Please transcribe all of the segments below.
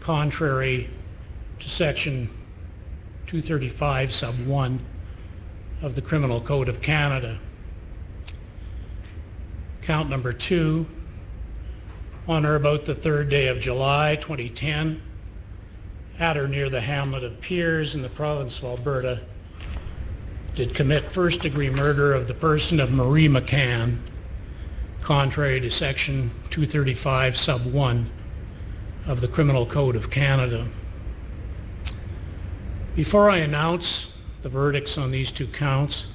contrary to Section 235 sub 1 of the Criminal Code of Canada. Count number 2, on or about the 3rd day of July 2010, at or near the hamlet of Piers in the province of Alberta, did commit first-degree murder of the person of Marie McCann, contrary to Section 235 sub 1 of the Criminal Code of Canada. Before I announce the verdicts on these 2 counts,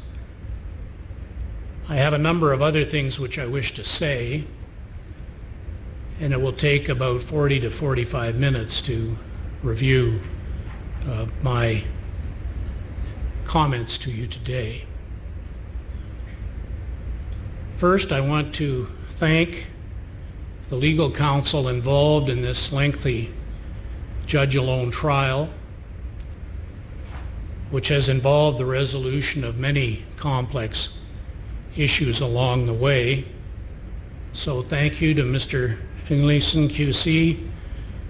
I have a number of other things which I wish to say, and it will take about 40 to 45 minutes to review my comments to you today. First, I want to thank the legal counsel involved in this lengthy judge-alone trial, which has involved the resolution of many complex issues along the way. So thank you to Mr. Finlayson QC,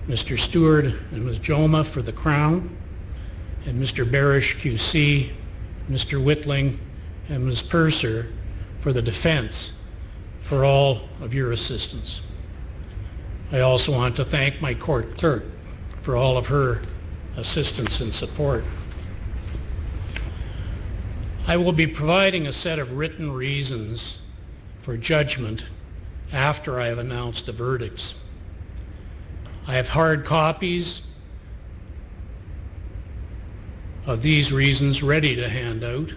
Mr. Stewart and Ms. Joma for the Crown, and Mr. Barish QC, Mr. Whitling, and Ms. Purser for the defense for all of your assistance. I also want to thank my court clerk for all of her assistance and support. I will be providing a set of written reasons for judgment after I have announced the verdicts. I have hard copies of these reasons ready to hand out.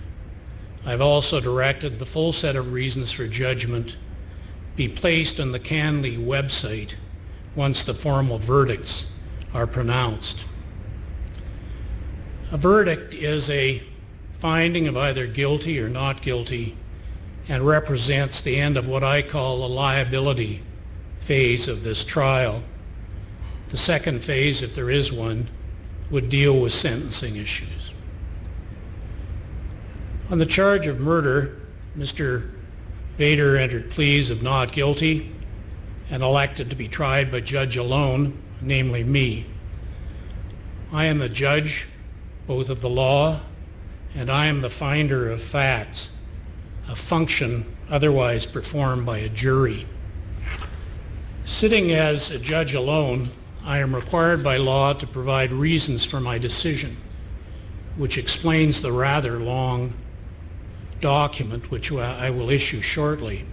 I've also directed the full set of reasons for judgment be placed on the Canley website once the formal verdicts are pronounced. A verdict is a finding of either guilty or not guilty and represents the end of what I call the liability phase of this trial. The second phase, if there is one, would deal with sentencing issues. On the charge of murder, Mr. Vader entered pleas of not guilty and elected to be tried by judge alone, namely me. I am the judge both of the law and I am the finder of facts, a function otherwise performed by a jury. Sitting as a judge alone, I am required by law to provide reasons for my decision, which explains the rather long document which I will issue shortly.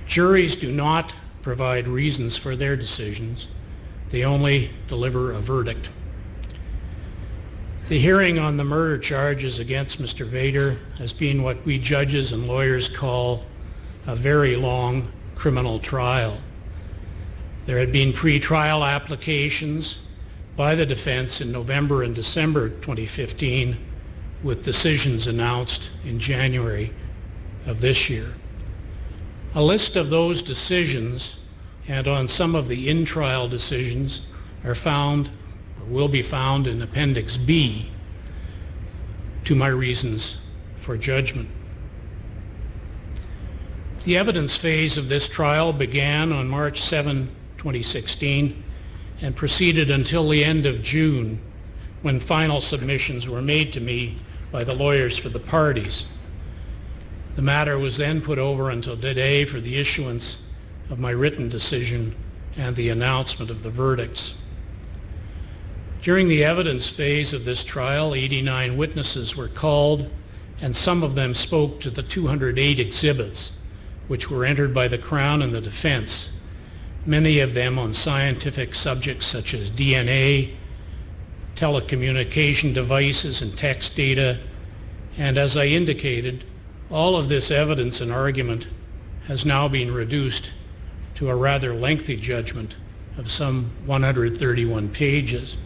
Juries do not provide reasons for their decisions. They only deliver a verdict. The hearing on the murder charges against Mr. Vader has been what we judges and lawyers call a very long criminal trial. There had been pre-trial applications by the defense in November and December 2015, with decisions announced in January of this year. A list of those decisions and on some of the in-trial decisions are found or will be found in Appendix B to my reasons for judgment. The evidence phase of this trial began on March 7, 2016 and proceeded until the end of June, when final submissions were made to me by the lawyers for the parties. The matter was then put over until today for the issuance of my written decision and the announcement of the verdicts. During the evidence phase of this trial, 89 witnesses were called, and some of them spoke to the 208 exhibits which were entered by the Crown and the defense, many of them on scientific subjects such as DNA, telecommunication devices, and text data. And as I indicated, all of this evidence and argument has now been reduced to a rather lengthy judgment of some 131 pages.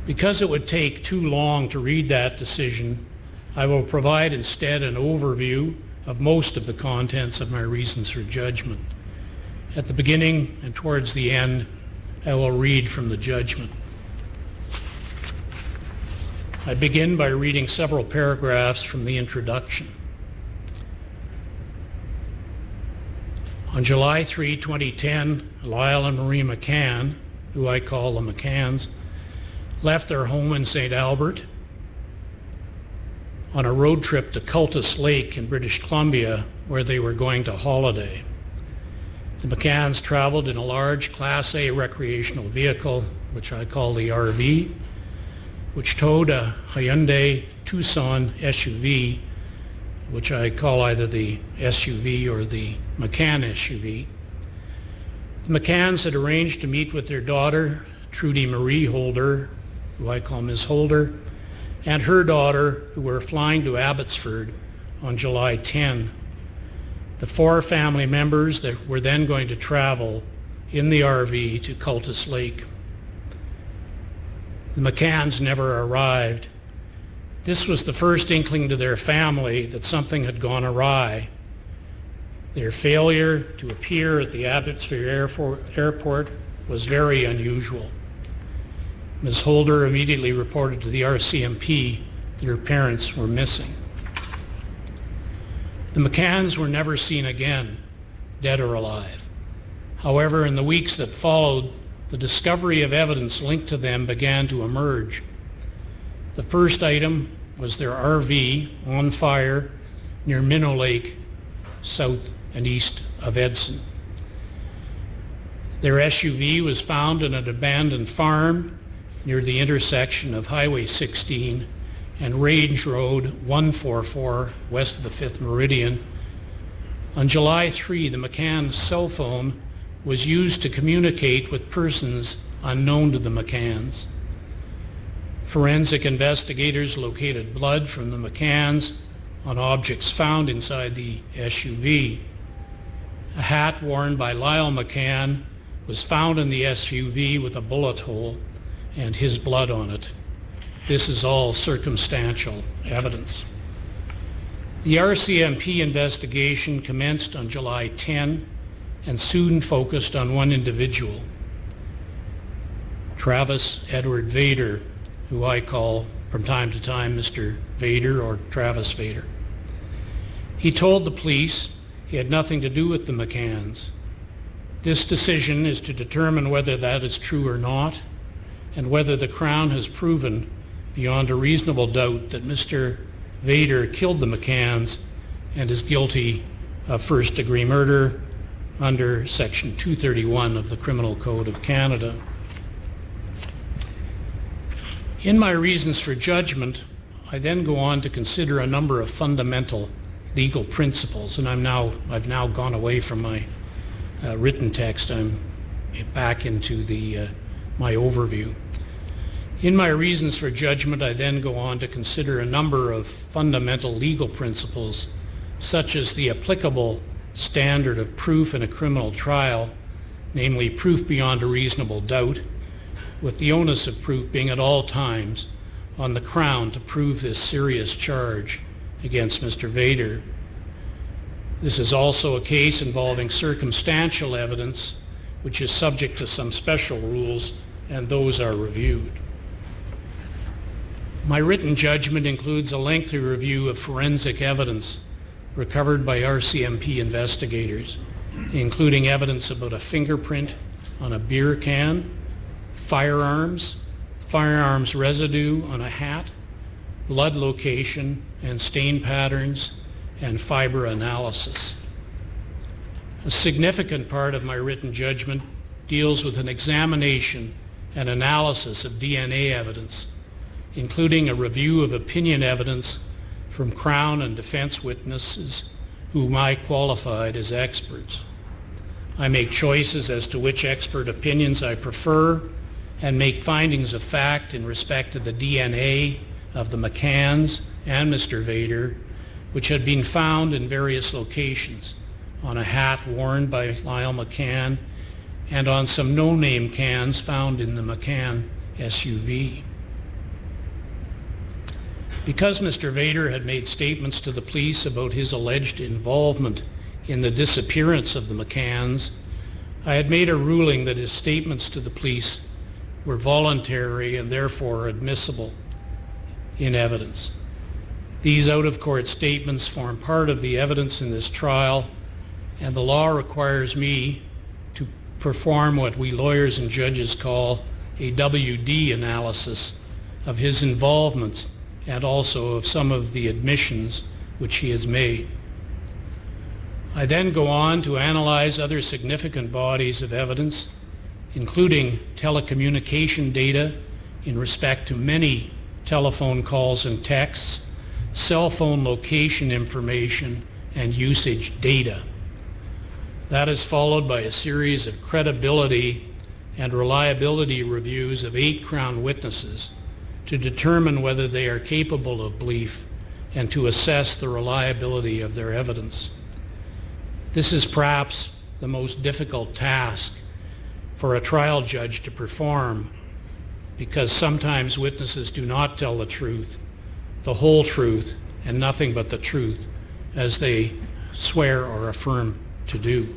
Because it would take too long to read that decision, I will provide instead an overview of most of the contents of my reasons for judgment. At the beginning and towards the end, I will read from the judgment. I begin by reading several paragraphs from the introduction. On July 3, 2010, Lyle and Marie McCann, who I call the McCanns, left their home in St. Albert on a road trip to Cultus Lake in British Columbia, where they were going to holiday. The McCanns traveled in a large Class A recreational vehicle, which I call the RV, which towed a Hyundai Tucson SUV, which I call either the SUV or the McCann SUV. The McCanns had arranged to meet with their daughter, Trudy Marie Holder, who I call Ms. Holder, and her daughter, who were flying to Abbotsford on July 10. The four family members that were then going to travel in the RV to Cultus Lake. The McCanns never arrived. This was the first inkling to their family that something had gone awry. Their failure to appear at the Abbotsford Airport was very unusual. Ms. Holder immediately reported to the RCMP that her parents were missing. The McCanns were never seen again, dead or alive. However, in the weeks that followed, the discovery of evidence linked to them began to emerge. The first item was their RV on fire near Minnow Lake, south and east of Edson. Their SUV was found in an abandoned farm near the intersection of Highway 16 and Range Road 144 west of the 5th Meridian. On July 3, the McCann cell phone was used to communicate with persons unknown to the McCanns. Forensic investigators located blood from the McCanns on objects found inside the SUV. A hat worn by Lyle McCann was found in the SUV with a bullet hole and his blood on it. This is all circumstantial evidence. The RCMP investigation commenced on July 10 and soon focused on one individual, Travis Edward Vader, who I call from time to time Mr. Vader or Travis Vader. He told the police he had nothing to do with the McCanns. This decision is to determine whether that is true or not, and whether the Crown has proven beyond a reasonable doubt that Mr. Vader killed the McCanns and is guilty of first-degree murder under Section 231 of the Criminal Code of Canada. In my reasons for judgment, I then go on to consider a number of fundamental legal principles, and I've now gone away from my written text. I'm back into my overview. In my reasons for judgment, I then go on to consider a number of fundamental legal principles, such as the applicable standard of proof in a criminal trial, namely proof beyond a reasonable doubt, with the onus of proof being at all times on the Crown to prove this serious charge against Mr. Vader. This is also a case involving circumstantial evidence, which is subject to some special rules, and those are reviewed. My written judgment includes a lengthy review of forensic evidence recovered by RCMP investigators, including evidence about a fingerprint on a beer can, firearms residue on a hat, blood location and stain patterns, and fiber analysis. A significant part of my written judgment deals with an examination and analysis of DNA evidence, including a review of opinion evidence from Crown and defense witnesses whom I qualified as experts. I make choices as to which expert opinions I prefer and make findings of fact in respect to the DNA of the McCanns and Mr. Vader, which had been found in various locations, on a hat worn by Lyle McCann and on some no-name cans found in the McCann SUV. Because Mr. Vader had made statements to the police about his alleged involvement in the disappearance of the McCanns, I had made a ruling that his statements to the police were voluntary and therefore admissible in evidence. These out-of-court statements form part of the evidence in this trial, and the law requires me to perform what we lawyers and judges call a WD analysis of his involvements and also of some of the admissions which he has made. I then go on to analyze other significant bodies of evidence, including telecommunication data in respect to many telephone calls and texts, cell phone location information, and usage data. That is followed by a series of credibility and reliability reviews of 8 Crown witnesses to determine whether they are capable of belief and to assess the reliability of their evidence. This is perhaps the most difficult task for a trial judge to perform, because sometimes witnesses do not tell the truth, the whole truth, and nothing but the truth, as they swear or affirm to do.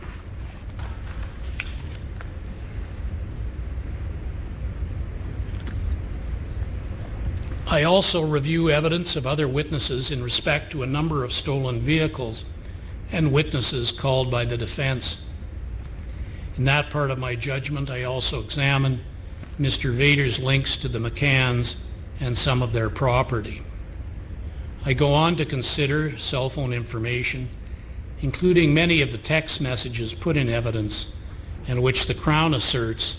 I also review evidence of other witnesses in respect to a number of stolen vehicles and witnesses called by the defense. In that part of my judgment, I also examine Mr. Vader's links to the McCanns and some of their property. I go on to consider cell phone information, including many of the text messages put in evidence and which the Crown asserts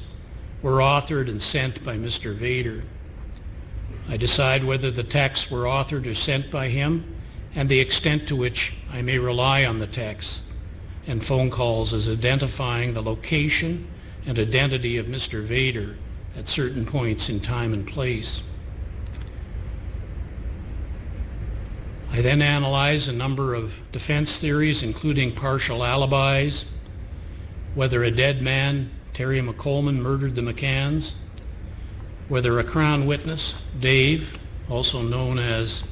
were authored and sent by Mr. Vader. I decide whether the texts were authored or sent by him and the extent to which I may rely on the texts and phone calls as identifying the location and identity of Mr. Vader at certain points in time and place. I then analyze a number of defense theories, including partial alibis, whether a dead man, Terry McColman, murdered the McCanns, whether a Crown witness, Dave, also known as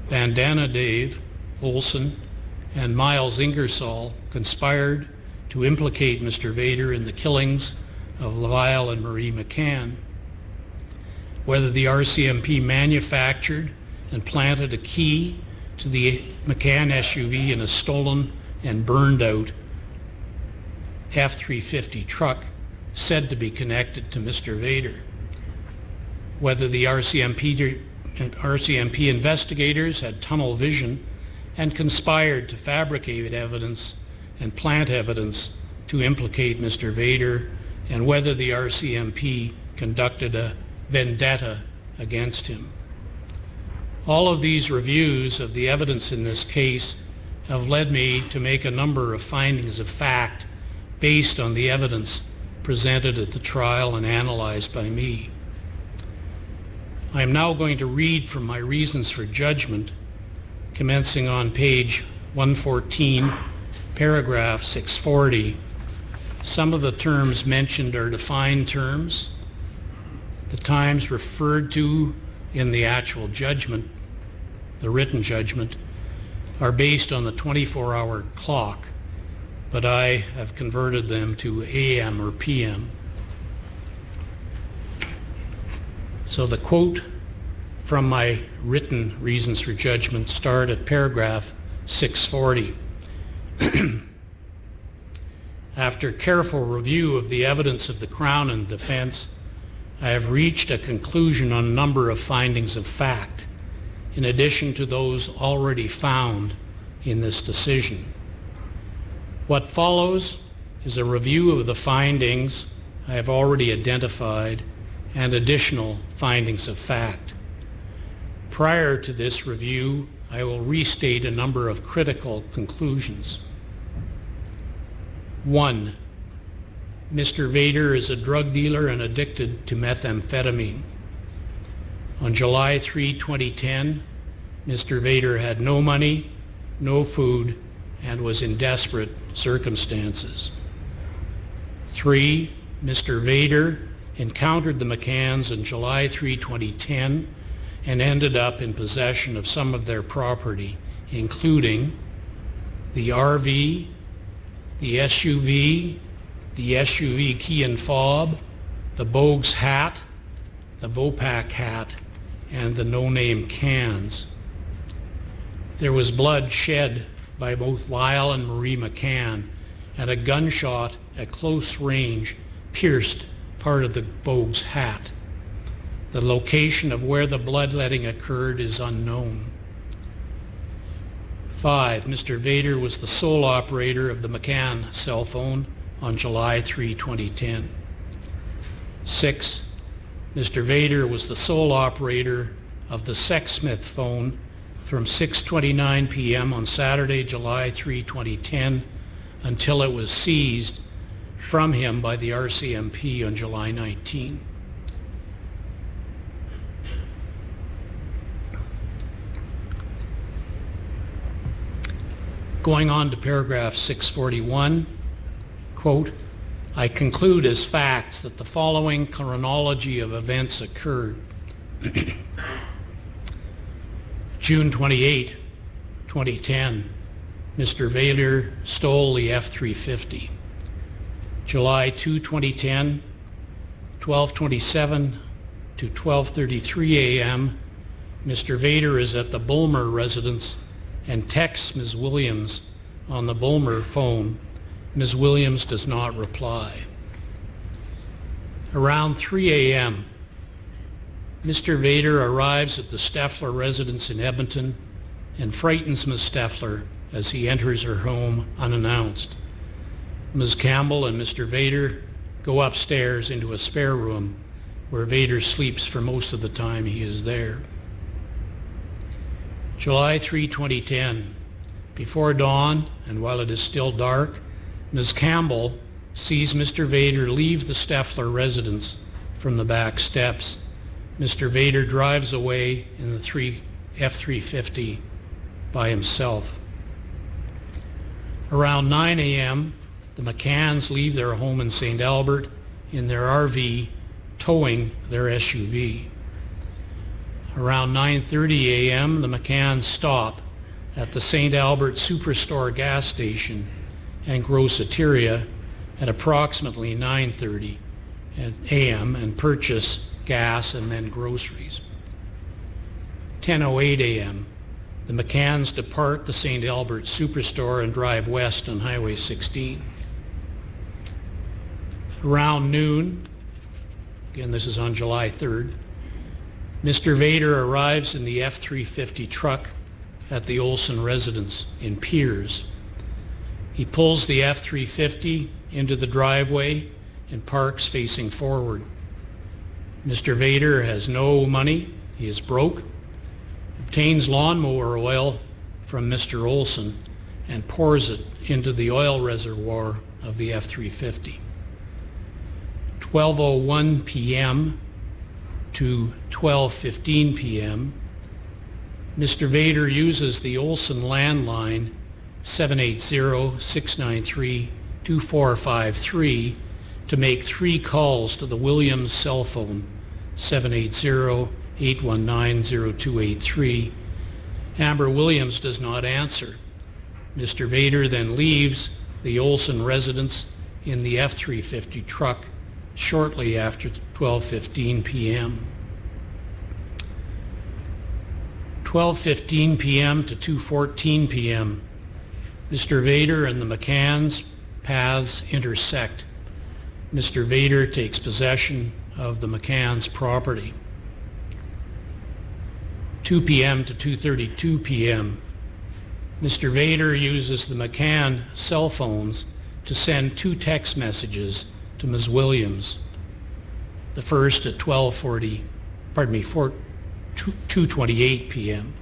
Bandana Dave Olson, and Miles Ingersoll conspired to implicate Mr. Vader in the killings of Lyle and Marie McCann, whether the RCMP manufactured and planted a key to the McCann SUV in a stolen and burned out F-350 truck said to be connected to Mr. Vader, whether the RCMP investigators had tunnel vision and conspired to fabricate evidence and plant evidence to implicate Mr. Vader, and whether the RCMP conducted a vendetta against him. All of these reviews of the evidence in this case have led me to make a number of findings of fact based on the evidence presented at the trial and analyzed by me. I am now going to read from my reasons for judgment, commencing on page 114, paragraph 640. Some of the terms mentioned are defined terms. The times referred to in the actual judgment, the written judgment, are based on the 24-hour clock, but I have converted them to AM or PM. So the quote from my written reasons for judgment start at paragraph 640. After careful review of the evidence of the Crown and defense, I have reached a conclusion on a number of findings of fact, in addition to those already found in this decision. What follows is a review of the findings I have already identified and additional findings of fact. Prior to this review, I will restate a number of critical conclusions. 1. Mr. Vader is a drug dealer and addicted to methamphetamine. On July 3, 2010, Mr. Vader had no money, no food, and was in desperate circumstances. 3. Mr. Vader encountered the McCanns on July 3, 2010, and ended up in possession of some of their property, including the RV, the SUV key and fob, the Bogues hat, the Vopak hat, and the no-name cans. There was blood shed by both Lyle and Marie McCann, and a gunshot at close range pierced part of the Bogue's hat. The location of where the bloodletting occurred is unknown. 5. Mr. Vader was the sole operator of the McCann cell phone on July 3, 2010. 6. Mr. Vader was the sole operator of the Sexsmith phone from 6:29 p.m. on Saturday, July 3, 2010, until it was seized from him by the RCMP on July 19. Going on to paragraph 641, quote, I conclude as facts that the following chronology of events occurred. June 28, 2010, Mr. Vader stole the F-350. July 2, 2010, 12:27 to 12:33 a.m., Mr. Vader is at the Bulmer residence and texts Ms. Williams on the Bulmer phone. Ms. Williams does not reply. Around 3 a.m., Mr. Vader arrives at the Steffler residence in Edmonton and frightens Ms. Steffler as he enters her home unannounced. Ms. Campbell and Mr. Vader go upstairs into a spare room where Vader sleeps for most of the time he is there. July 3, 2010. Before dawn, and while it is still dark, Ms. Campbell sees Mr. Vader leave the Steffler residence from the back steps. Mr. Vader drives away in the F-350 by himself. Around 9 a.m., the McCanns leave their home in St. Albert in their RV, towing their SUV. Around 9:30 a.m., the McCanns stop at the St. Albert Superstore gas station and Groceteria at approximately 9:30 a.m. and purchase gas and then groceries. 10:08 a.m., the McCanns depart the St. Albert Superstore and drive west on Highway 16. Around noon, again this is on July 3rd, Mr. Vader arrives in the F-350 truck at the Olson residence in Piers. He pulls the F-350 into the driveway and parks facing forward. Mr. Vader has no money, he is broke, obtains lawnmower oil from Mr. Olson and pours it into the oil reservoir of the F-350. 12:01 p.m. to 12:15 p.m., Mr. Vader uses the Olson landline 780-693-2453 to make 3 calls to the Williams cell phone 780-819-0283. Amber Williams does not answer. Mr. Vader then leaves the Olson residence in the F-350 truck shortly after 12:15 p.m. 12:15 p.m. to 2:14 p.m., Mr. Vader and the McCanns' paths intersect. Mr. Vader takes possession of the McCanns' property. 2 p.m. to 2:32 p.m., Mr. Vader uses the McCann cell phones to send 2 text messages to Ms. Williams. The first at 2:28 p.m.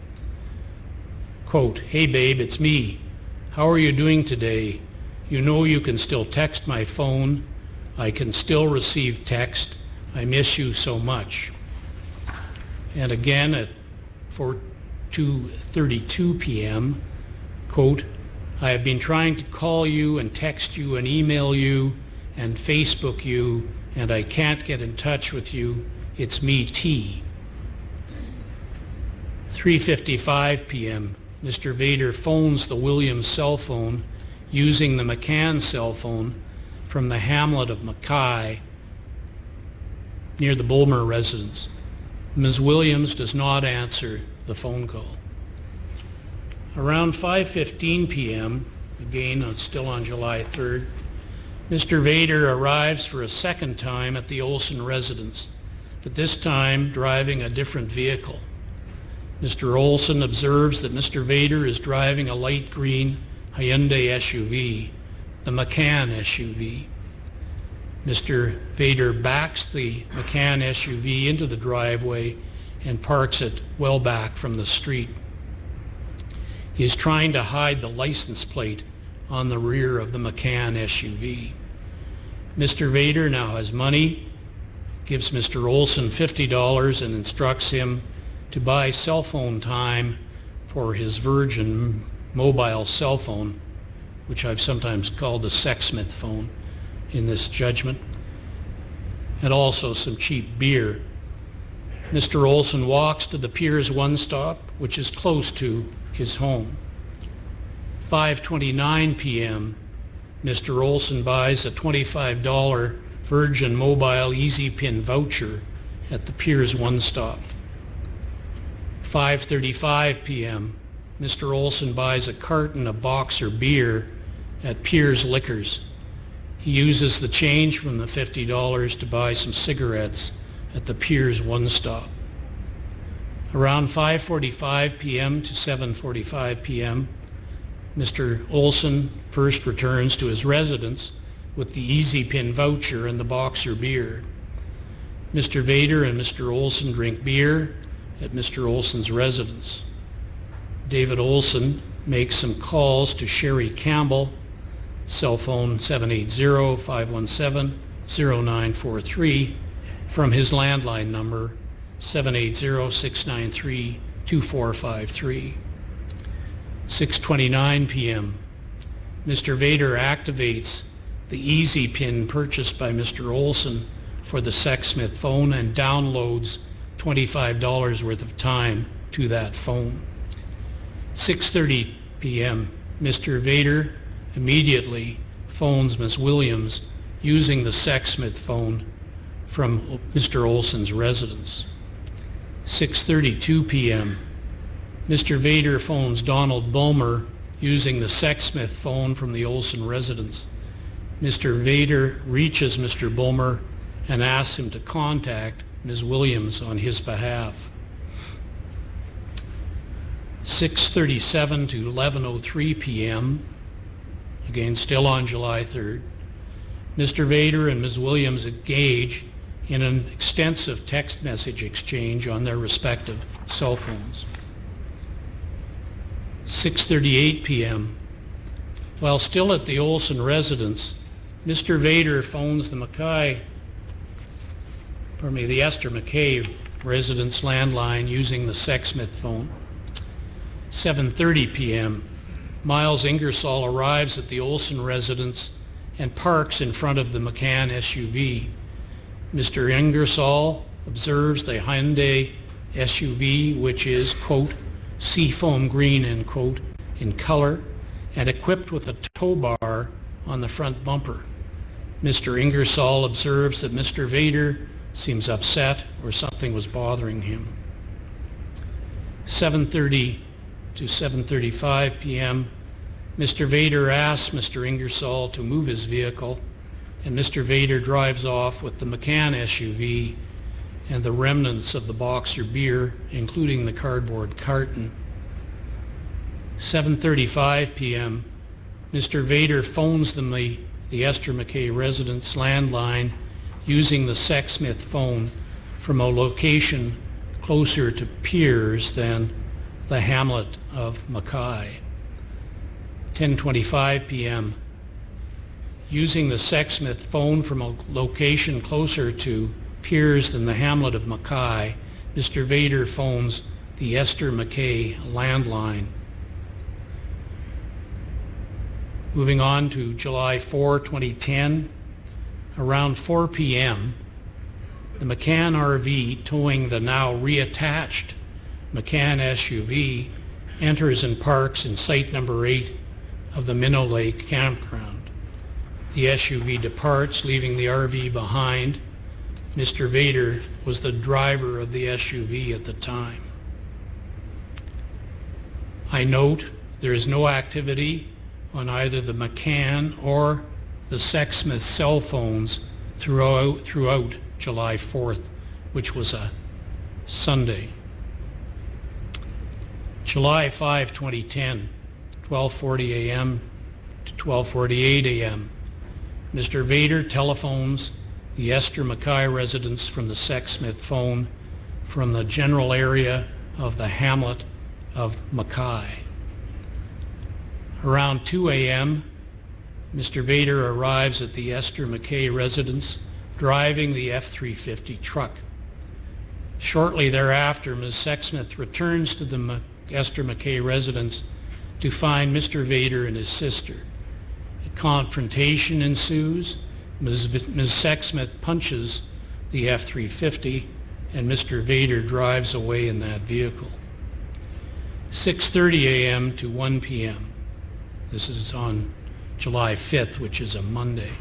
Quote, "Hey babe, it's me. How are you doing today? You know you can still text my phone. I can still receive text. I miss you so much." And again at 2:32 p.m., quote, "I have been trying to call you and text you and email you and Facebook you, and I can't get in touch with you. It's me, T." 3:55 p.m., Mr. Vader phones the Williams cell phone using the McCann cell phone from the hamlet of Mackay near the Bulmer residence. Ms. Williams does not answer the phone call. Around 5:15 p.m., again still on July 3rd, Mr. Vader arrives for a second time at the Olson residence, but this time driving a different vehicle. Mr. Olson observes that Mr. Vader is driving a light green Hyundai SUV, the McCann SUV. Mr. Vader backs the McCann SUV into the driveway and parks it well back from the street. He is trying to hide the license plate on the rear of the McCann SUV. Mr. Vader now has money, gives Mr. Olson $50 and instructs him to buy cell phone time for his Virgin mobile cell phone, which I've sometimes called the Sexsmith phone in this judgment, and also some cheap beer. Mr. Olson walks to the Piers 1 stop, which is close to his home. 5:29 p.m., Mr. Olson buys a $25 Virgin Mobile Easy Pin voucher at the Piers 1 stop. 5:35 p.m., Mr. Olson buys a carton of Boxer beer at Piers Liquors. He uses the change from the $50 to buy some cigarettes at the Piers 1 stop. Around 5:45 p.m. to 7:45 p.m., Mr. Olson first returns to his residence with the Easy Pin voucher and the Boxer beer. Mr. Vader and Mr. Olson drink beer at Mr. Olson's residence. David Olson makes some calls to Sherry Campbell, cell phone 780-517-0943, from his landline number 780-693-2453. 6:29 p.m. Mr. Vader activates the Easy Pin purchased by Mr. Olson for the Sexsmith phone and downloads $25 worth of time to that phone. 6:30 p.m. Mr. Vader immediately phones Ms. Williams using the Sexsmith phone from Mr. Olson's residence. 6:32 p.m. Mr. Vader phones Donald Bulmer using the Sexsmith phone from the Olson residence. Mr. Vader reaches Mr. Bulmer and asks him to contact Ms. Williams on his behalf. 6:37 to 11:03 p.m., again still on July 3rd, Mr. Vader and Ms. Williams engage in an extensive text message exchange on their respective cell phones. 6:38 p.m. While still at the Olson residence, Mr. Vader phones the Esther McKay residence landline using the Sexsmith phone. 7:30 p.m. Miles Ingersoll arrives at the Olson residence and parks in front of the McCann SUV. Mr. Ingersoll observes the Hyundai SUV, which is, quote, seafoam green, end quote, in color and equipped with a tow bar on the front bumper. Mr. Ingersoll observes that Mr. Vader seems upset or something was bothering him. 7:30 to 7:35 p.m., Mr. Vader asks Mr. Ingersoll to move his vehicle, and Mr. Vader drives off with the McCann SUV and the remnants of the Boxer beer, including the cardboard carton. 7:35 p.m., Mr. Vader phones the Esther McKay residence landline using the Sexsmith phone from a location closer to Piers than the hamlet of Mackay. 10:25 p.m., using the Sexsmith phone from a location closer to Piers than the hamlet of Mackay, Mr. Vader phones the Esther McKay landline. Moving on to July 4, 2010, around 4 p.m., the McCann RV towing the now reattached McCann SUV enters and parks in site number 8 of the Minnow Lake campground. The SUV departs, leaving the RV behind. Mr. Vader was the driver of the SUV at the time. I note there is no activity on either the McCann or the Sexsmith cell phones throughout July 4th, which was a Sunday. July 5, 2010, 12:40 a.m. to 12:48 a.m. Mr. Vader telephones the Esther Mackay residence from the Sexsmith phone from the general area of the hamlet of Mackay. Around 2 a.m., Mr. Vader arrives at the Esther Mackay residence driving the F-350 truck. Shortly thereafter, Ms. Sexsmith returns to the Esther Mackay residence to find Mr. Vader and his sister. A confrontation ensues. Ms. Sexsmith punches the F-350 and Mr. Vader drives away in that vehicle. 6:30 a.m. to 1 p.m. This is on July 5th, which is a Monday.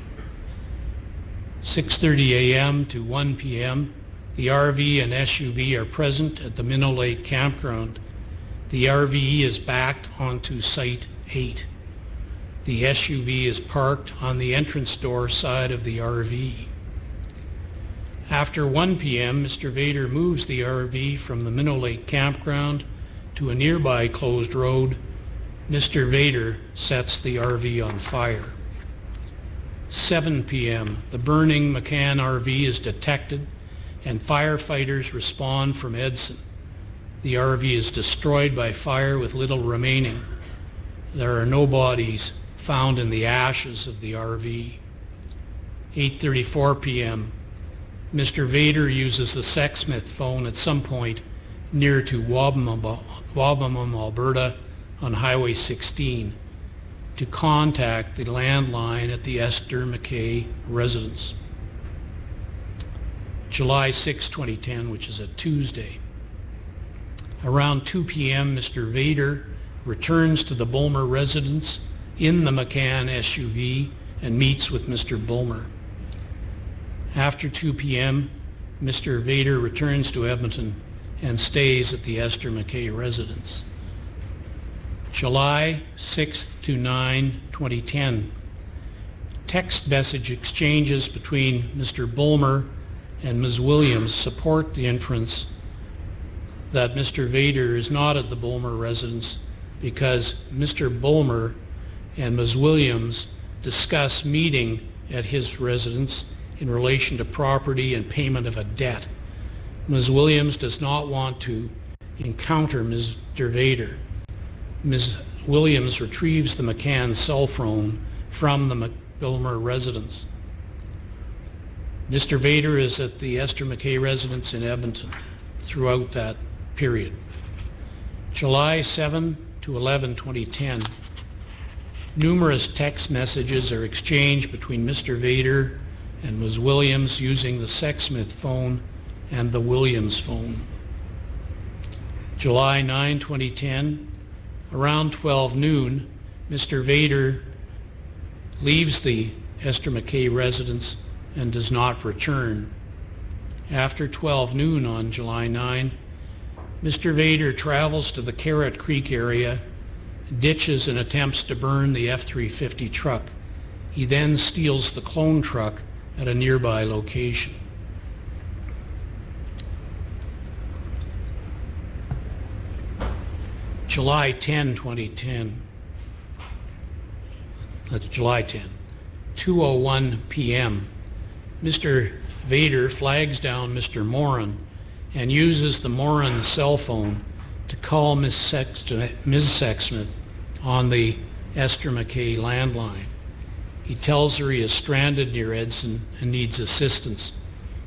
6:30 a.m. to 1 p.m. The RV and SUV are present at the Minnow Lake campground. The RV is backed onto Site 8. The SUV is parked on the entrance door side of the RV. After 1 p.m., Mr. Vader moves the RV from the Minnow Lake campground to a nearby closed road. Mr. Vader sets the RV on fire. 7 p.m., the burning McCann RV is detected and firefighters respond from Edson. The RV is destroyed by fire with little remaining. There are no bodies found in the ashes of the RV. 8:34 p.m., Mr. Vader uses the Sexsmith phone at some point near to Wabanum, Alberta on Highway 16 to contact the landline at the Esther Mackay residence. July 6, 2010, which is a Tuesday. Around 2 p.m., Mr. Vader returns to the Bulmer residence in the McCann SUV and meets with Mr. Bulmer. After 2 p.m., Mr. Vader returns to Edmonton and stays at the Esther Mackay residence. July 6 to 9, 2010. Text message exchanges between Mr. Bulmer and Ms. Williams support the inference that Mr. Vader is not at the Bulmer residence because Mr. Bulmer and Ms. Williams discuss meeting at his residence in relation to property and payment of a debt. Ms. Williams does not want to encounter Mr. Vader. Ms. Williams retrieves the McCann cell phone from the Bulmer residence. Mr. Vader is at the Esther Mackay residence in Edmonton throughout that period. July 7 to 11, 2010. Numerous text messages are exchanged between Mr. Vader and Ms. Williams using the Sexsmith phone and the Williams phone. July 9, 2010, around 12 noon, Mr. Vader leaves the Esther Mackay residence and does not return. After 12 noon on July 9, Mr. Vader travels to the Carrot Creek area, ditches and attempts to burn the F-350 truck. He then steals the clone truck at a nearby location. July 10, 2010. That's July 10. 2:01 p.m. Mr. Vader flags down Mr. Moran and uses the Moran cell phone to call Ms. Sexsmith on the Esther Mackay landline. He tells her he is stranded near Edson and needs assistance.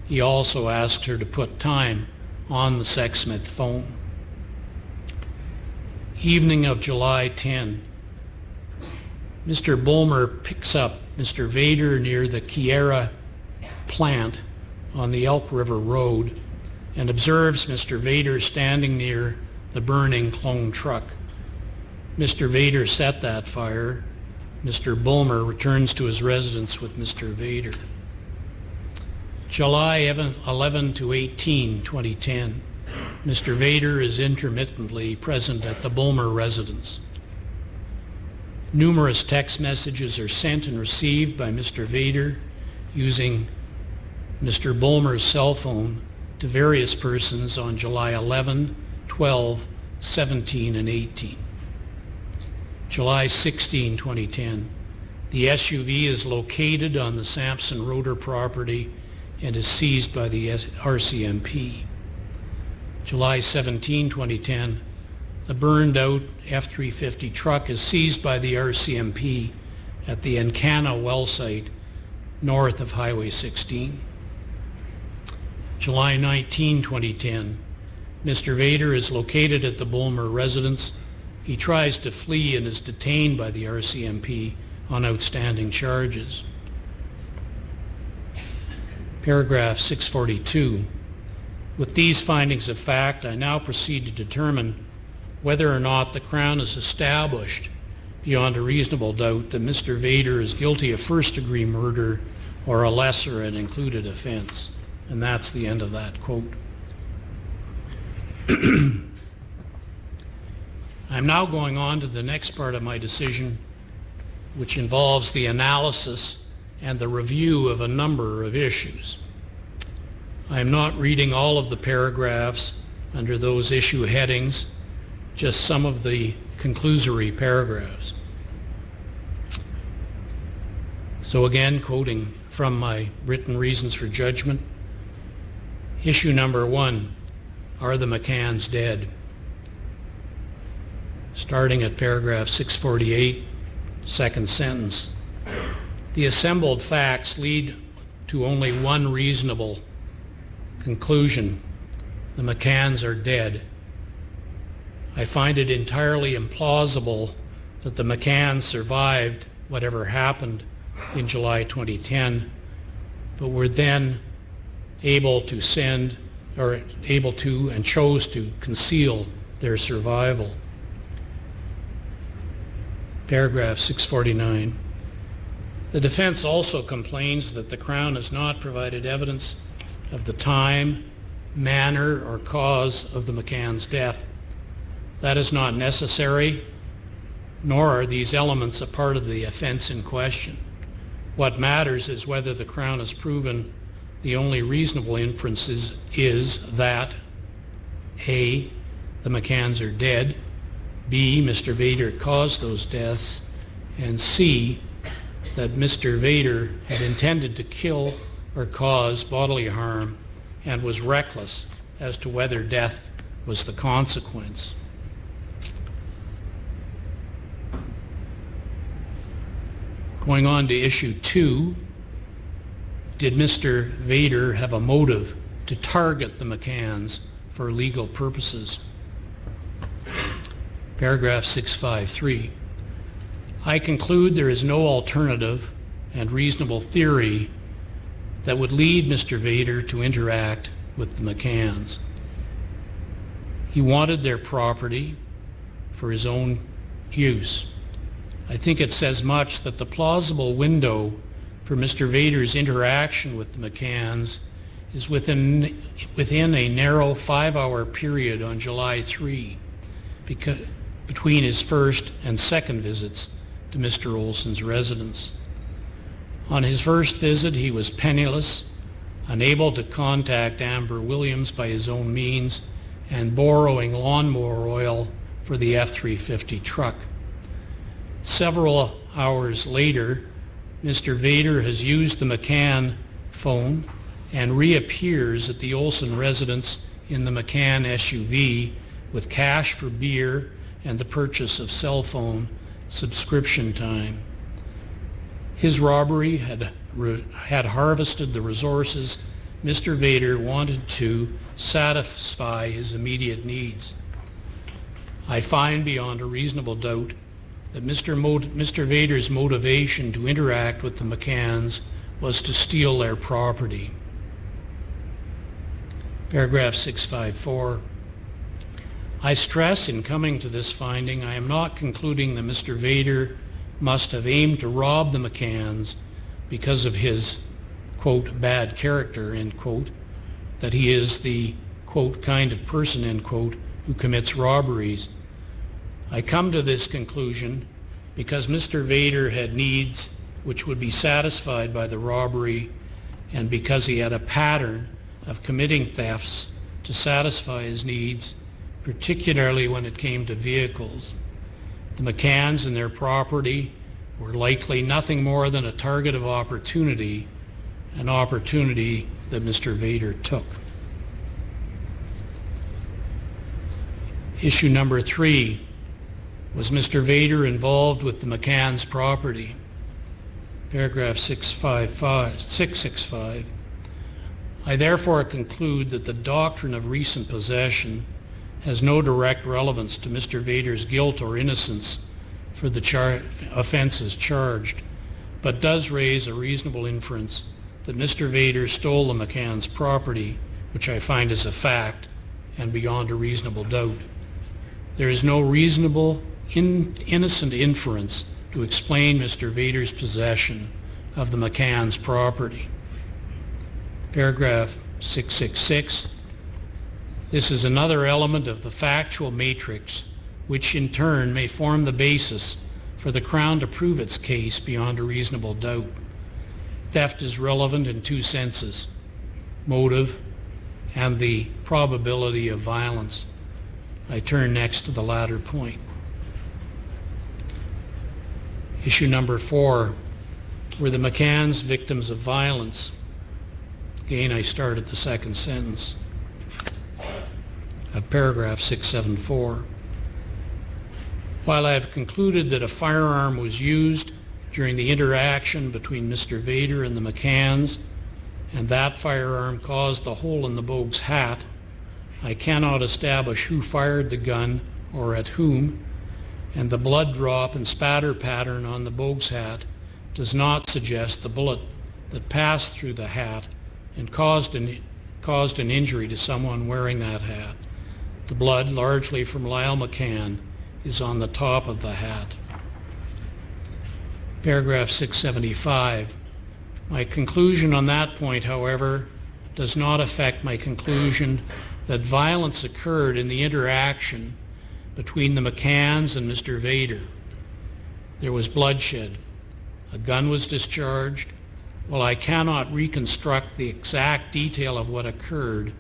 He also asks her to put time on the Sexsmith phone. Evening of July 10, Mr. Bulmer picks up Mr. Vader near the Kiera plant on the Elk River Road and observes Mr. Vader standing near the burning clone truck. Mr. Vader set that fire. Mr. Bulmer returns to his residence with Mr. Vader. July 11 to 18, 2010. Mr. Vader is intermittently present at the Bulmer residence. Numerous text messages are sent and received by Mr. Vader using Mr. Bulmer's cell phone to various persons on July 11, 12, 17, and 18. July 16, 2010. The SUV is located on the Sampson Roeder property and is seized by the RCMP. July 17, 2010. The burned out F-350 truck is seized by the RCMP at the Encana well site north of Highway 16. July 19, 2010. Mr. Vader is located at the Bulmer residence. He tries to flee and is detained by the RCMP on outstanding charges. Paragraph 642. With these findings of fact, I now proceed to determine whether or not the Crown has established beyond a reasonable doubt that Mr. Vader is guilty of first-degree murder or a lesser and included offense. And that's the end of that quote. I'm now going on to the next part of my decision, which involves the analysis and the review of a number of issues. I am not reading all of the paragraphs under those issue headings, just some of the conclusory paragraphs. So again, quoting from my written reasons for judgment, issue number 1, are the McCanns dead? Starting at paragraph 648, second sentence. The assembled facts lead to only one reasonable conclusion. The McCanns are dead. I find it entirely implausible that the McCanns survived whatever happened in July 2010, but were then able to and chose to conceal their survival. Paragraph 649. The defense also complains that the Crown has not provided evidence of the time, manner, or cause of the McCann's death. That is not necessary, nor are these elements a part of the offense in question. What matters is whether the Crown has proven the only reasonable inference is that A, the McCanns are dead, B, Mr. Vader caused those deaths, and C, that Mr. Vader had intended to kill or cause bodily harm and was reckless as to whether death was the consequence. Going on to issue 2, did Mr. Vader have a motive to target the McCanns for legal purposes? Paragraph 653. I conclude there is no alternative and reasonable theory that would lead Mr. Vader to interact with the McCanns. He wanted their property for his own use. I think it says much that the plausible window for Mr. Vader's interaction with the McCanns is within a narrow 5-hour period on July 3, between his first and second visits to Mr. Olson's residence. On his first visit, he was penniless, unable to contact Amber Williams by his own means, and borrowing lawnmower oil for the F-350 truck. Several hours later, Mr. Vader has used the McCann phone and reappears at the Olson residence in the McCann SUV with cash for beer and the purchase of cell phone subscription time. His robbery had harvested the resources Mr. Vader wanted to satisfy his immediate needs. I find beyond a reasonable doubt that Mr. Vader's motivation to interact with the McCanns was to steal their property. Paragraph 654. I stress in coming to this finding, I am not concluding that Mr. Vader must have aimed to rob the McCanns because of his, quote, bad character, end quote, that he is the, quote, kind of person, end quote, who commits robberies. I come to this conclusion because Mr. Vader had needs which would be satisfied by the robbery, and because he had a pattern of committing thefts to satisfy his needs, particularly when it came to vehicles. The McCanns and their property were likely nothing more than a target of opportunity, an opportunity that Mr. Vader took. Issue number 3, was Mr. Vader involved with the McCann's property? Paragraph 665. I therefore conclude that the doctrine of recent possession has no direct relevance to Mr. Vader's guilt or innocence for the offenses charged, but does raise a reasonable inference that Mr. Vader stole the McCann's property, which I find is a fact and beyond a reasonable doubt. There is no reasonable, innocent inference to explain Mr. Vader's possession of the McCann's property. Paragraph 666. This is another element of the factual matrix, which in turn may form the basis for the Crown to prove its case beyond a reasonable doubt. Theft is relevant in 2 senses: motive and the probability of violence. I turn next to the latter point. Issue number 4, were the McCanns victims of violence? Again, I start at the second sentence of paragraph 674. While I have concluded that a firearm was used during the interaction between Mr. Vader and the McCanns, and that firearm caused the hole in the Bogue's hat, I cannot establish who fired the gun or at whom, and the blood drop and spatter pattern on the Bogue's hat does not suggest the bullet that passed through the hat and caused an injury to someone wearing that hat. The blood, largely from Lyle McCann, is on the top of the hat. Paragraph 675. My conclusion on that point, however, does not affect my conclusion that violence occurred in the interaction between the McCanns and Mr. Vader. There was bloodshed. A gun was discharged. While I cannot reconstruct the exact detail of what occurred,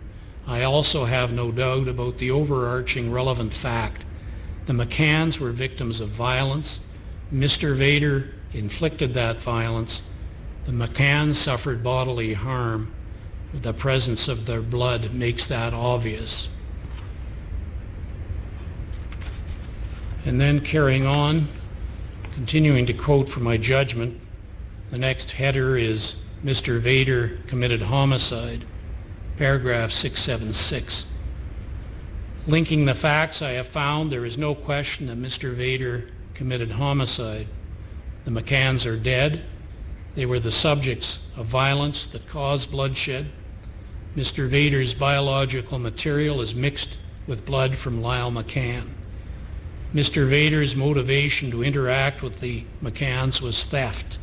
I also have no doubt about the overarching relevant fact. The McCanns were victims of violence. Mr. Vader inflicted that violence. The McCanns suffered bodily harm. The presence of their blood makes that obvious. And then carrying on, continuing to quote from my judgment, the next header is Mr. Vader committed homicide, paragraph 676. Linking the facts I have found, there is no question that Mr. Vader committed homicide. The McCanns are dead. They were the subjects of violence that caused bloodshed. Mr. Vader's biological material is mixed with blood from Lyle McCann. Mr. Vader's motivation to interact with the McCanns was theft.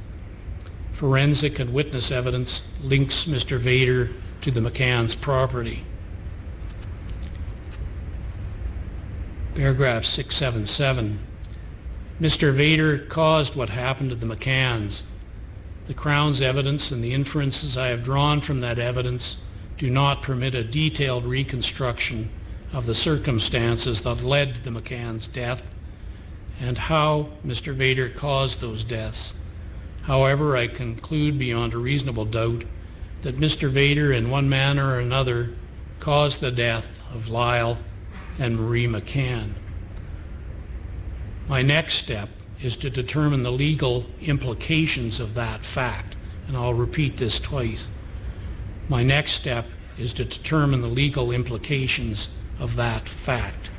Forensic and witness evidence links Mr. Vader to the McCanns' property. Paragraph 677. Mr. Vader caused what happened to the McCanns. The Crown's evidence and the inferences I have drawn from that evidence do not permit a detailed reconstruction of the circumstances that led to the McCanns' death and how Mr. Vader caused those deaths. However, I conclude beyond a reasonable doubt that Mr. Vader, in one manner or another, caused the death of Lyle and Marie McCann. My next step is to determine the legal implications of that fact, and I'll repeat this twice. My next step is to determine the legal implications of that fact.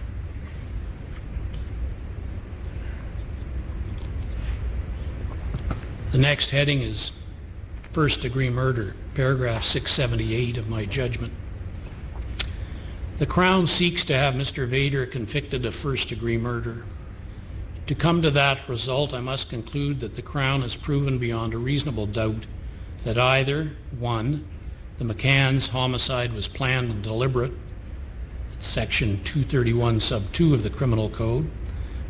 The next heading is first-degree murder, paragraph 678 of my judgment. The Crown seeks to have Mr. Vader convicted of first-degree murder. To come to that result, I must conclude that the Crown has proven beyond a reasonable doubt that either, 1, the McCanns' homicide was planned and deliberate, section 231 sub 2 of the Criminal Code,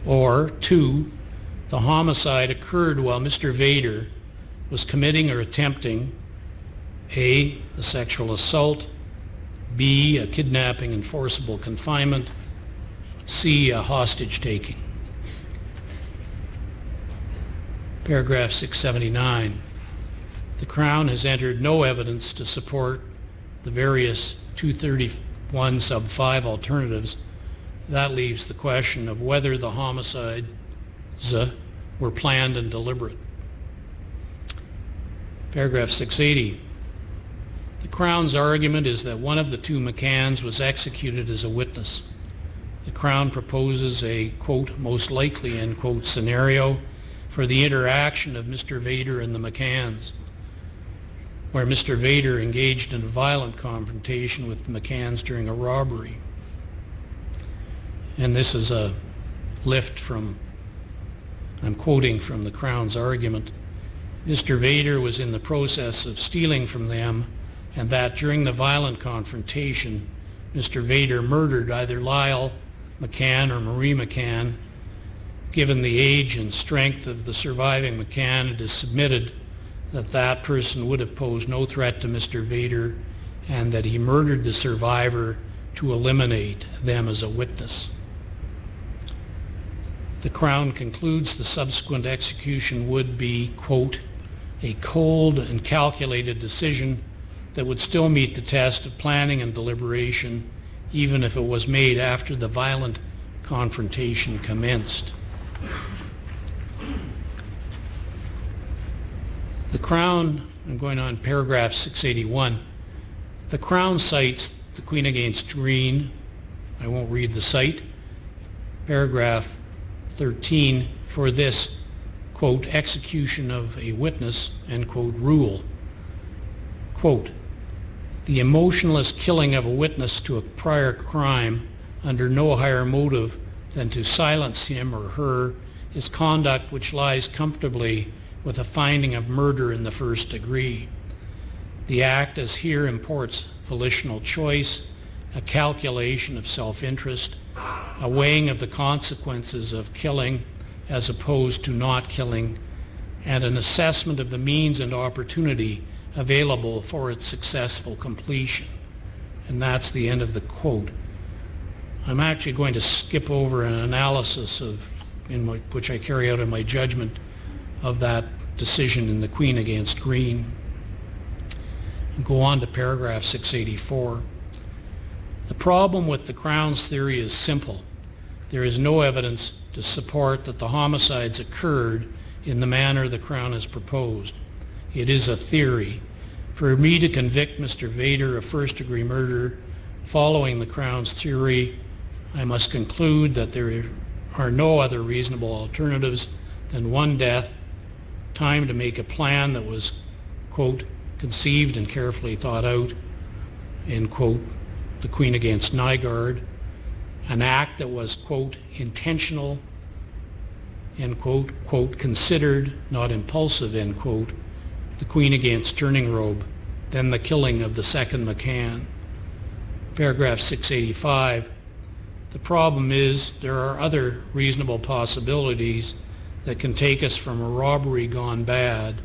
or 2, the homicide occurred while Mr. Vader was committing or attempting A, a sexual assault, B, a kidnapping and forcible confinement, C, a hostage taking. Paragraph 679. The Crown has entered no evidence to support the various 231 sub 5 alternatives. That leaves the question of whether the homicides were planned and deliberate. Paragraph 680. The Crown's argument is that one of the two McCanns was executed as a witness. The Crown proposes a, quote, most likely, end quote, scenario for the interaction of Mr. Vader and the McCanns, where Mr. Vader engaged in a violent confrontation with the McCanns during a robbery. And this is a lift from, I'm quoting from the Crown's argument, Mr. Vader was in the process of stealing from them, and that during the violent confrontation, Mr. Vader murdered either Lyle McCann or Marie McCann. Given the age and strength of the surviving McCann, it is submitted that that person would have posed no threat to Mr. Vader and that he murdered the survivor to eliminate them as a witness. The Crown concludes the subsequent execution would be, quote, a cold and calculated decision that would still meet the test of planning and deliberation, even if it was made after the violent confrontation commenced. The Crown, I'm going on paragraph 681, the Crown cites the Queen against Green, I won't read the cite, paragraph 13, for this, quote, execution of a witness, end quote, rule. Quote, the emotionless killing of a witness to a prior crime under no higher motive than to silence him or her is conduct which lies comfortably with a finding of murder in the first degree. The act as here imports volitional choice, a calculation of self-interest, a weighing of the consequences of killing as opposed to not killing, and an assessment of the means and opportunity available for its successful completion. And that's the end of the quote. I'm actually going to skip over an analysis of, which I carry out in my judgment, of that decision in the Queen against Green. And go on to paragraph 684. The problem with the Crown's theory is simple. There is no evidence to support that the homicides occurred in the manner the Crown has proposed. It is a theory. For me to convict Mr. Vader of first-degree murder following the Crown's theory, I must conclude that there are no other reasonable alternatives than one death, time to make a plan that was, quote, conceived and carefully thought out, end quote, the Queen against Nygaard, an act that was, quote, intentional, end quote, considered, not impulsive, end quote, the Queen against Turning Robe, then the killing of the second McCann. Paragraph 685, the problem is there are other reasonable possibilities that can take us from a robbery gone bad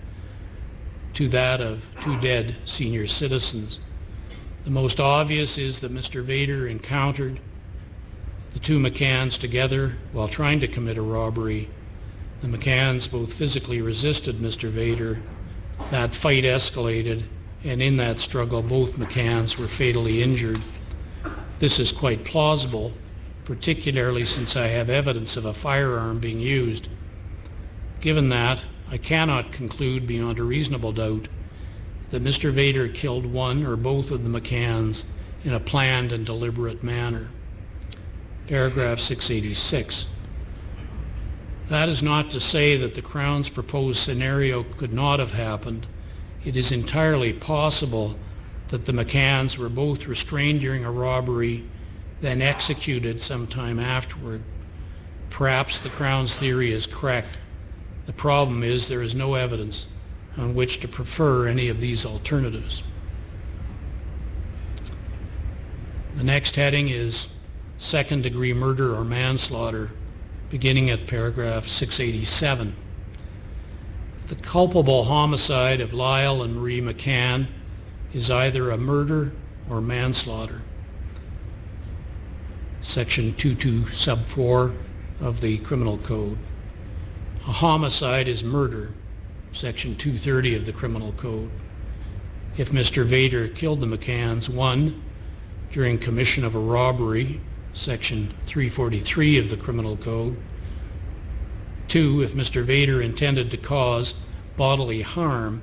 to that of two dead senior citizens. The most obvious is that Mr. Vader encountered the two McCanns together while trying to commit a robbery. The McCanns both physically resisted Mr. Vader. That fight escalated, and in that struggle both McCanns were fatally injured. This is quite plausible, particularly since I have evidence of a firearm being used. Given that, I cannot conclude beyond a reasonable doubt that Mr. Vader killed one or both of the McCanns in a planned and deliberate manner. Paragraph 686. That is not to say that the Crown's proposed scenario could not have happened. It is entirely possible that the McCanns were both restrained during a robbery, then executed sometime afterward. Perhaps the Crown's theory is correct. The problem is there is no evidence on which to prefer any of these alternatives. The next heading is second-degree murder or manslaughter. beginning at paragraph 687. The culpable homicide of Lyle and Marie McCann is either a murder or manslaughter. Section 22 sub 4 of the Criminal Code. A homicide is murder. Section 230 of the Criminal Code. If Mr. Vader killed the McCanns, 1, during commission of a robbery, Section 343 of the Criminal Code. 2, if Mr. Vader intended to cause bodily harm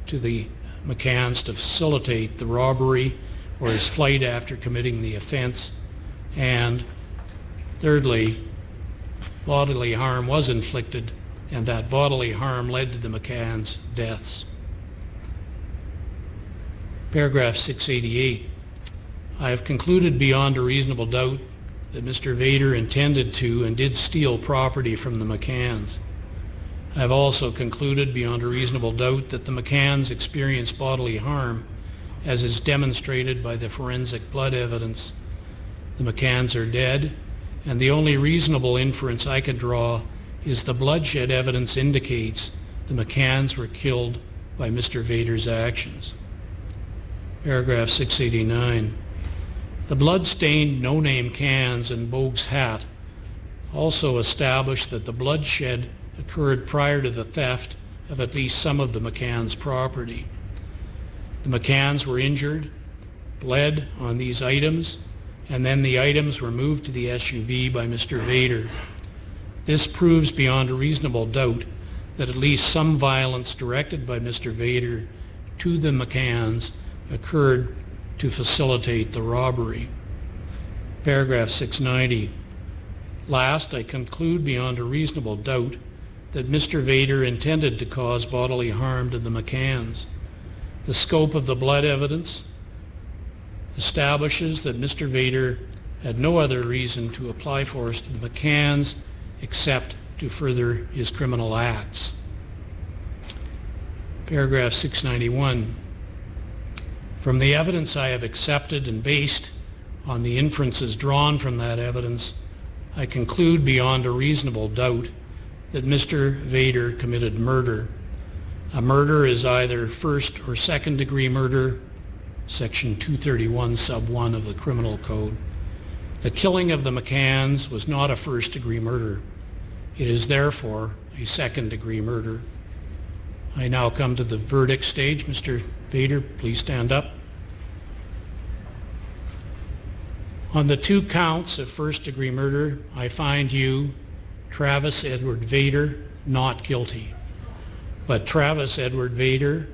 to the McCanns to facilitate the robbery or his flight after committing the offense. And thirdly, bodily harm was inflicted and that bodily harm led to the McCanns' deaths. Paragraph 688. I have concluded beyond a reasonable doubt that Mr. Vader intended to and did steal property from the McCanns. I have also concluded beyond a reasonable doubt that the McCanns experienced bodily harm, as is demonstrated by the forensic blood evidence. The McCanns are dead, and the only reasonable inference I can draw is the bloodshed evidence indicates the McCanns were killed by Mr. Vader's actions. Paragraph 689. The blood-stained no-name cans and Bogue's hat also established that the bloodshed occurred prior to the theft of at least some of the McCanns' property. The McCanns were injured, bled on these items, and then the items were moved to the SUV by Mr. Vader. This proves beyond a reasonable doubt that at least some violence directed by Mr. Vader to the McCanns occurred to facilitate the robbery. Paragraph 690. Last, I conclude beyond a reasonable doubt that Mr. Vader intended to cause bodily harm to the McCanns. The scope of the blood evidence establishes that Mr. Vader had no other reason to apply force to the McCanns except to further his criminal acts. Paragraph 691. From the evidence I have accepted and based on the inferences drawn from that evidence, I conclude beyond a reasonable doubt that Mr. Vader committed murder. A murder is either first or second degree murder, Section 231 sub 1 of the Criminal Code. The killing of the McCanns was not a first degree murder. It is therefore a second degree murder. I now come to the verdict stage. Mr. Vader, please stand up. On the 2 counts of first degree murder, I find you, Travis Edward Vader, not guilty. But Travis Edward Vader,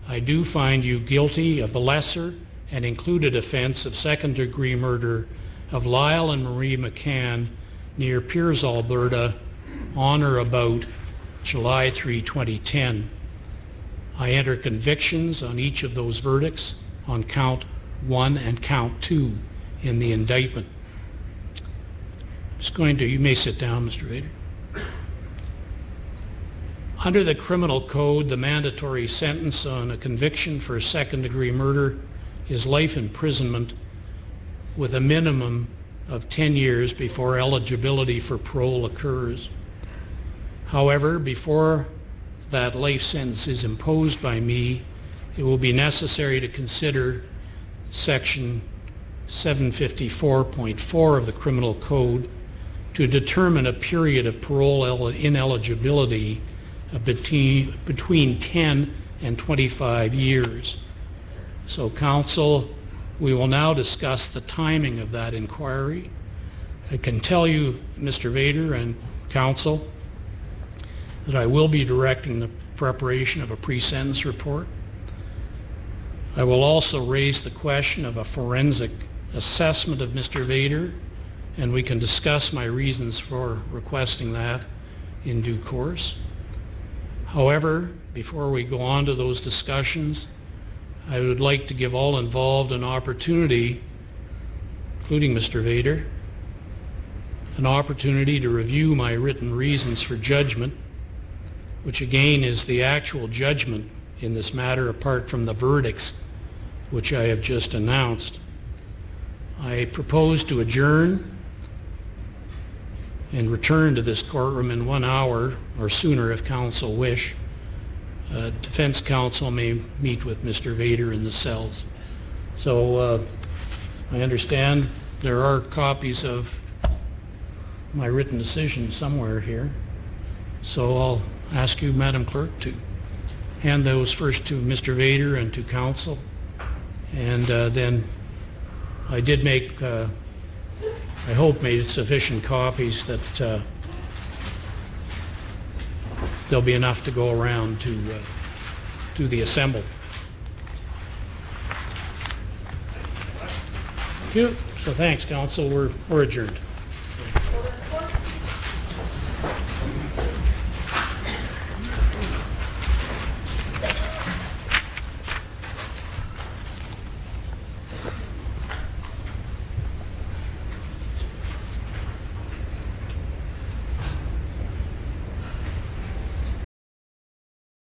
I do find you guilty of the lesser and included offense of second degree murder of Lyle and Marie McCann near Piers, Alberta, on or about July 3, 2010. I enter convictions on each of those verdicts on count 1 and count 2 in the indictment. I'm just going to, you may sit down, Mr. Vader. Under the Criminal Code, the mandatory sentence on a conviction for second degree murder is life imprisonment with a minimum of 10 years before eligibility for parole occurs. However, before that life sentence is imposed by me, it will be necessary to consider Section 754.4 of the Criminal Code to determine a period of parole ineligibility of between 10 and 25 years. So, counsel, we will now discuss the timing of that inquiry. I can tell you, Mr. Vader and counsel, that I will be directing the preparation of a pre-sentence report. I will also raise the question of a forensic assessment of Mr. Vader, and we can discuss my reasons for requesting that in due course. However, before we go on to those discussions, I would like to give all involved an opportunity, including Mr. Vader, an opportunity to review my written reasons for judgment, which again is the actual judgment in this matter apart from the verdicts which I have just announced. I propose to adjourn and return to this courtroom in 1 hour or sooner if counsel wish. Defense counsel may meet with Mr. Vader in the cells. So I understand there are copies of my written decision somewhere here. So I'll ask you, Madam Clerk, to hand those first to Mr. Vader and to counsel. And then I did make, I hope, made sufficient copies that there'll be enough to go around to the assembled. Thank you. So thanks, counsel. We're adjourned.